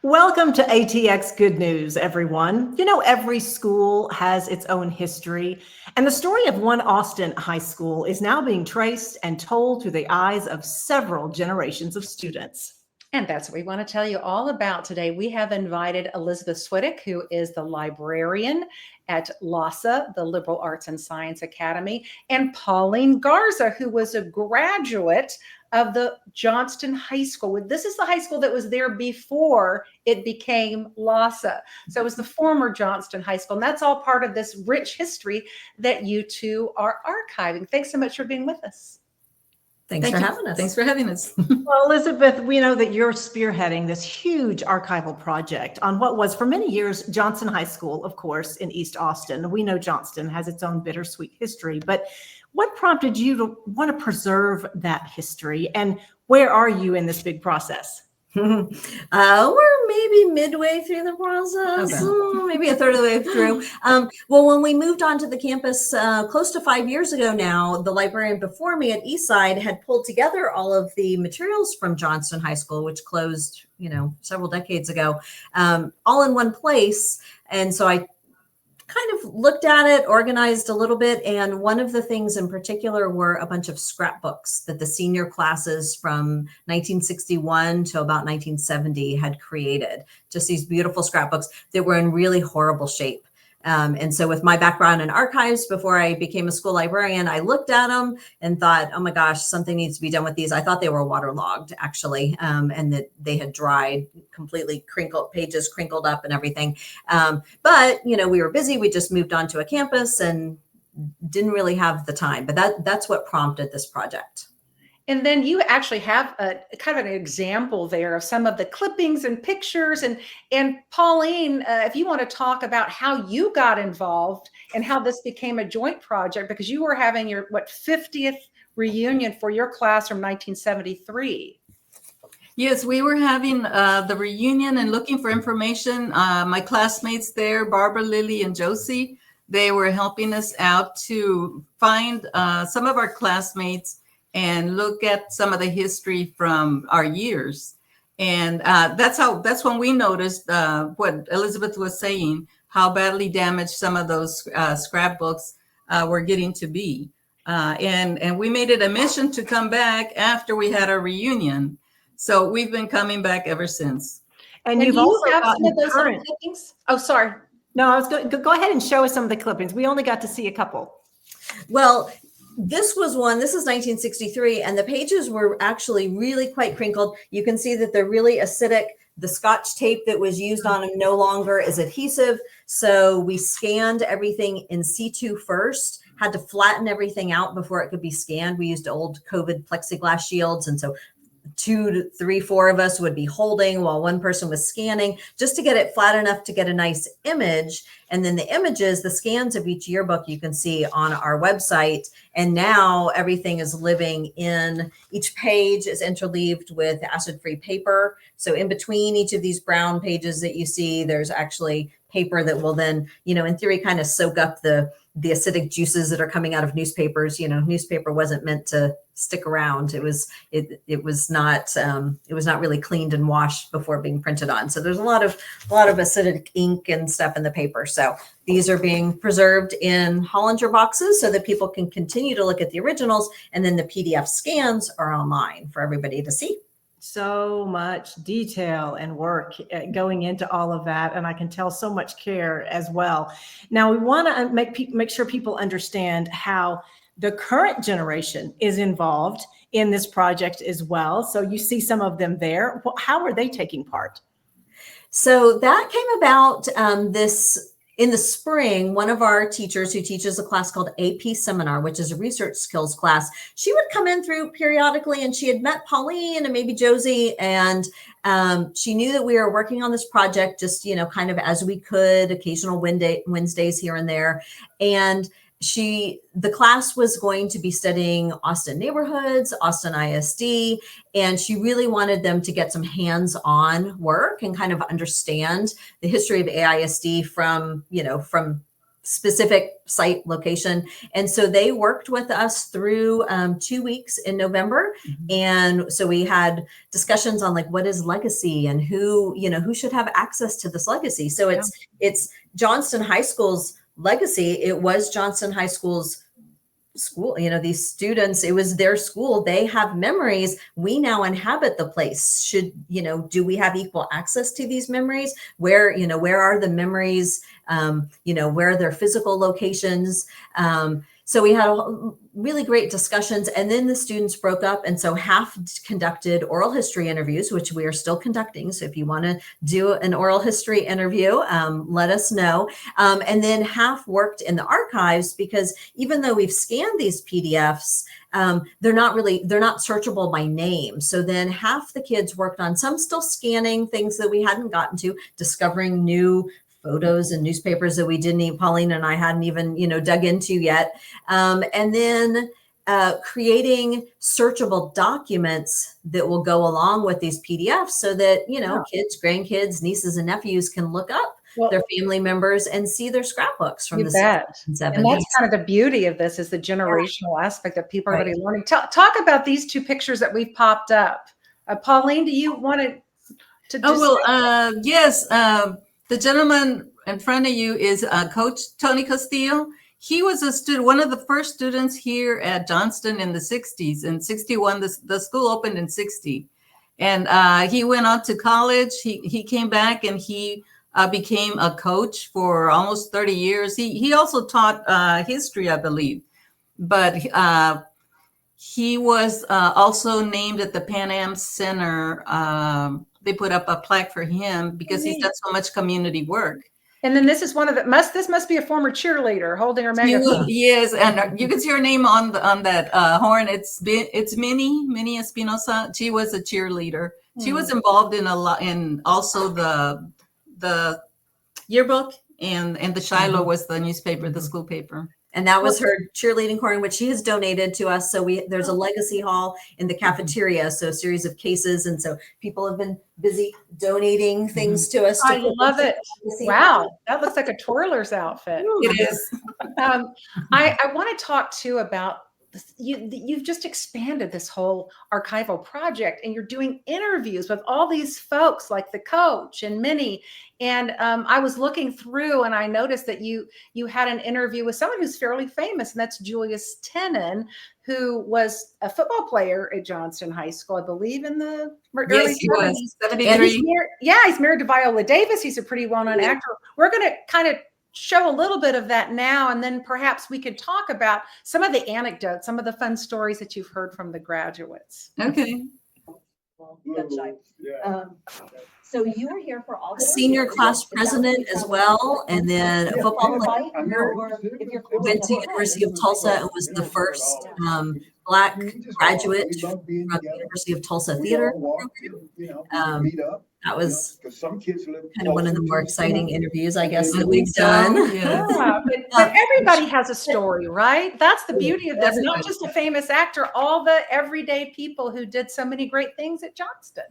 Welcome to ATX Good News, everyone. You know, every school has its own history, and the story of one Austin high school is now being traced and told through the eyes of several generations of students. And that's what we want to tell you all about today. We have invited Elizabeth Swiddick, who is the librarian at LASA, the Liberal Arts and Science Academy, and Pauline Garza, who was a graduate of the Johnston High School. This is the high school that was there before it became LASA. So it was the former Johnston High School. And that's all part of this rich history that you two are archiving. Thanks so much for being with us. Thanks for having us. Thanks for having us. Well, Elizabeth, we know that you're spearheading this huge archival project on what was for many years Johnston High School, of course, in East Austin. We know Johnston has its own bittersweet history, but what prompted you to want to preserve that history, and where are you in this big process? We're maybe midway through the process, maybe a third of the way through. Well, when we moved onto the campus close to 5 years ago now, the librarian before me at Eastside had pulled together all of the materials from Johnston High School, which closed, several decades ago, all in one place. And so I kind of looked at it, organized a little bit. And one of the things in particular were a bunch of scrapbooks that the senior classes from 1961 to about 1970 had created. Just these beautiful scrapbooks that were in really horrible shape. And so with my background in archives, before I became a school librarian, I looked at them and thought, oh my gosh, something needs to be done with these. I thought they were waterlogged, actually, and that they had dried, completely crinkled, pages crinkled up and everything. But, we were busy. We just moved on to a campus and didn't really have the time. But that's what prompted this project. And then you actually have a kind of an example there of some of the clippings and pictures. And Pauline, if you want to talk about how you got involved and how this became a joint project, because you were having your 50th reunion for your class from 1973. Yes, we were having the reunion and looking for information. My classmates there, Barbara, Lily, and Josie, they were helping us out to find some of our classmates and look at some of the history from our years. And that's when we noticed what Elizabeth was saying, how badly damaged some of those scrapbooks were getting to be. And we made it a mission to come back after we had our reunion. So we've been coming back ever since. And you've also have gotten some of those current clippings? Oh, sorry. No, I was going to go ahead and show us some of the clippings. We only got to see a couple. Well, this is 1963, and the pages were actually really quite crinkled. You can see that they're really acidic. The Scotch tape that was used on them no longer is adhesive. So we scanned everything in C2 first, had to flatten everything out before it could be scanned. We used old COVID plexiglass shields. And so 2 to 3, 4 of us would be holding while one person was scanning, just to get it flat enough to get a nice image. And then the images, the scans of each yearbook, you can see on our website. And now everything is living in, each page is interleaved with acid-free paper. So in between each of these brown pages that you see, there's actually paper that will then, in theory, kind of soak up the acidic juices that are coming out of newspapers. Newspaper wasn't meant to stick around. It was not really cleaned and washed before being printed on. So there's a lot of acidic ink and stuff in the paper. So these are being preserved in Hollinger boxes so that people can continue to look at the originals, and then the PDF scans are online for everybody to see. So much detail and work going into all of that, and I can tell so much care as well. Now we want to make sure people understand how the current generation is involved in this project as well. So you see some of them there. How are they taking part? So that came about in the spring. One of our teachers who teaches a class called AP Seminar, which is a research skills class, she would come in through periodically, and she had met Pauline and maybe Josie, and she knew that we were working on this project just, kind of as we could, occasional Wednesdays here and there. And the class was going to be studying Austin neighborhoods, Austin ISD, and she really wanted them to get some hands-on work and kind of understand the history of AISD from specific site location. And so they worked with us through 2 weeks in November. And so we had discussions on like, what is legacy and who should have access to this legacy. So it's Johnston High School's legacy. It was Johnston High School's school, these students, it was their school. They have memories. We now inhabit the place. Do we have equal access to these memories? Where are the memories? Where are their physical locations? So we had really great discussions, and then the students broke up. And so half conducted oral history interviews, which we are still conducting. So if you want to do an oral history interview, let us know. And then half worked in the archives, because even though we've scanned these PDFs, they're not searchable by name. So then half the kids worked on some still scanning things that we hadn't gotten to, discovering new photos and newspapers that Pauline and I hadn't even, dug into yet. And then creating searchable documents that will go along with these PDFs so that, kids, grandkids, nieces and nephews can look up their family members and see their scrapbooks from the 60s and 70s. And that's kind of the beauty of this, is the generational aspect that people are going to be learning. Talk about these two pictures that we've popped up. Pauline, do you want to yes. The gentleman in front of you is Coach Tony Castillo. He was a student, one of the first students here at Johnston in the 60s. In 61, the school opened in 60. And he went on to college. He came back and he became a coach for almost 30 years. He also taught history, I believe. But he was also named at the Pan Am Center. They put up a plaque for him because he's done so much community work. And then this is this must be a former cheerleader holding her megaphone. Yes, and you can see her name on that horn. It's Minnie Espinosa. She was a cheerleader. She was involved in also the yearbook, and the Shiloh was the newspaper, the school paper. And that was her cheerleading corn, which she has donated to us. So there's a legacy hall in the cafeteria. So a series of cases. And so people have been busy donating things to us. I love it. Wow. That looks like a twirler's outfit. It is. I want to talk too about you've just expanded this whole archival project, and you're doing interviews with all these folks like the coach and Minnie. And I was looking through and I noticed that you had an interview with someone who's fairly famous, and that's Julius Tenen, who was a football player at Johnston High School, I believe, in the early 70s. 73. He's married to Viola Davis. He's a pretty well-known actor. We're going to kind of show a little bit of that now, and then perhaps we could talk about some of the anecdotes, some of the fun stories that you've heard from the graduates. Okay. So you were here for all the senior class president as well, and then a football player. Went to University of Tulsa and was the first Black graduate from the University of Tulsa Theater program. That was kind of one of the more exciting interviews, I guess, that we've done. Yeah, but everybody has a story, right? That's the beauty of this. Not just a famous actor, all the everyday people who did so many great things at Johnston.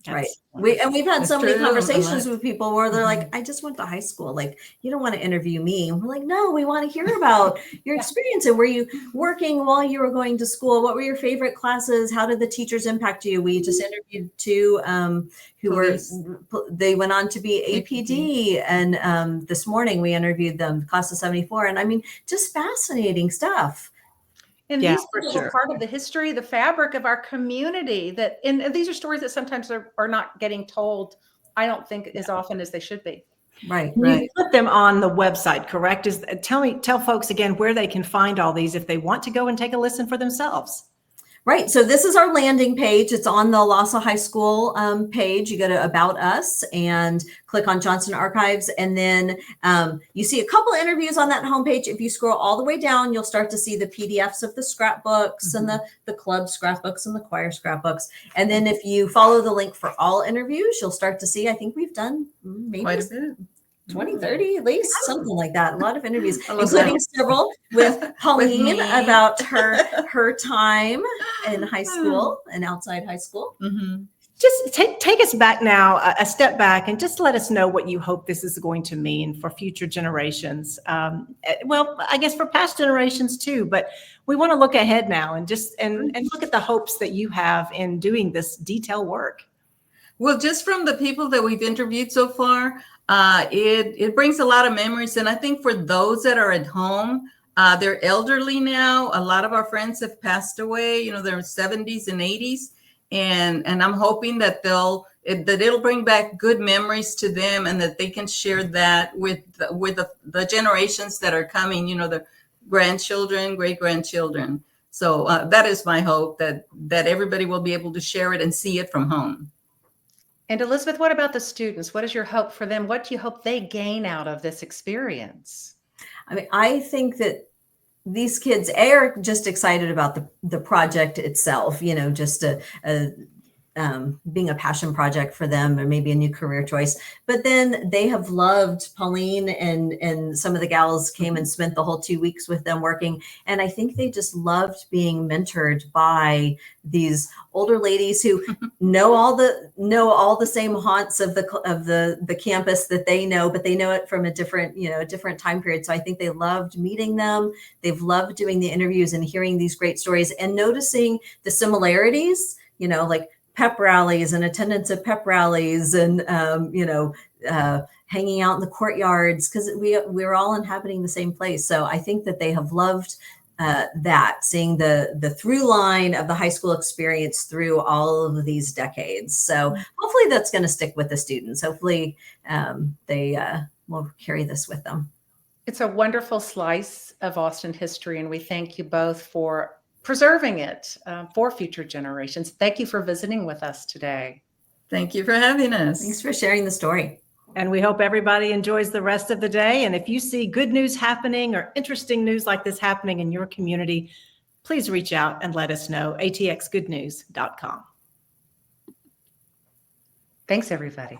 Right. We've had so many conversations with people where they're like, I just went to high school. Like, you don't want to interview me. And we're like, no, we want to hear about your experience. And were you working while you were going to school? What were your favorite classes? How did the teachers impact you? We just interviewed two they went on to be APD. And this morning we interviewed them, class of 74. And I mean, just fascinating stuff. And these are part of the history, the fabric of our community. And these are stories that sometimes are not getting told, I don't think, as often as they should be. Right. You put them on the website, correct? Tell folks again where they can find all these if they want to go and take a listen for themselves. Right. So this is our landing page. It's on the Lhasa High School page. You go to About Us and click on Johnston Archives. And then you see a couple interviews on that homepage. If you scroll all the way down, you'll start to see the PDFs of the scrapbooks and the club scrapbooks and the choir scrapbooks. And then if you follow the link for all interviews, you'll start to see, I think we've done maybe Quite a bit. 20, 30, at least something like that. A lot of interviews, including several with Pauline about her time in high school and outside high school. Mm-hmm. just take us back now, a step back, and just let us know what you hope this is going to mean for future generations. Well, I guess for past generations too, but we want to look ahead now and just and look at the hopes that you have in doing this detail work. Well, just from the people that we've interviewed so far, it brings a lot of memories. And I think for those that are at home, they're elderly now. A lot of our friends have passed away, you know, they're 70s and 80s. And I'm hoping that it'll bring back good memories to them, and that they can share that with the generations that are coming, you know, the grandchildren, great grandchildren. So that is my hope, that everybody will be able to share it and see it from home. And Elizabeth, what about the students? What is your hope for them? What do you hope they gain out of this experience? I mean, I think that these kids are just excited about the project itself, you know, just being a passion project for them, or maybe a new career choice. But then they have loved Pauline, and some of the gals came and spent the whole 2 weeks with them working. And I think they just loved being mentored by these older ladies who know all the same haunts of the campus that they know, but they know it from a different time period. So I think they loved meeting them. They've loved doing the interviews and hearing these great stories and noticing the similarities, you know, like pep rallies and attendance at pep rallies, and hanging out in the courtyards, because we're all inhabiting the same place. So I think that they have loved that, seeing the through line of the high school experience through all of these decades. So hopefully that's going to stick with the students. Hopefully they will carry this with them. It's a wonderful slice of Austin history, and we thank you both for preserving it for future generations. Thank you for visiting with us today. Thank you for having us. Thanks for sharing the story. And we hope everybody enjoys the rest of the day. And if you see good news happening or interesting news like this happening in your community, please reach out and let us know. atxgoodnews.com. Thanks, everybody.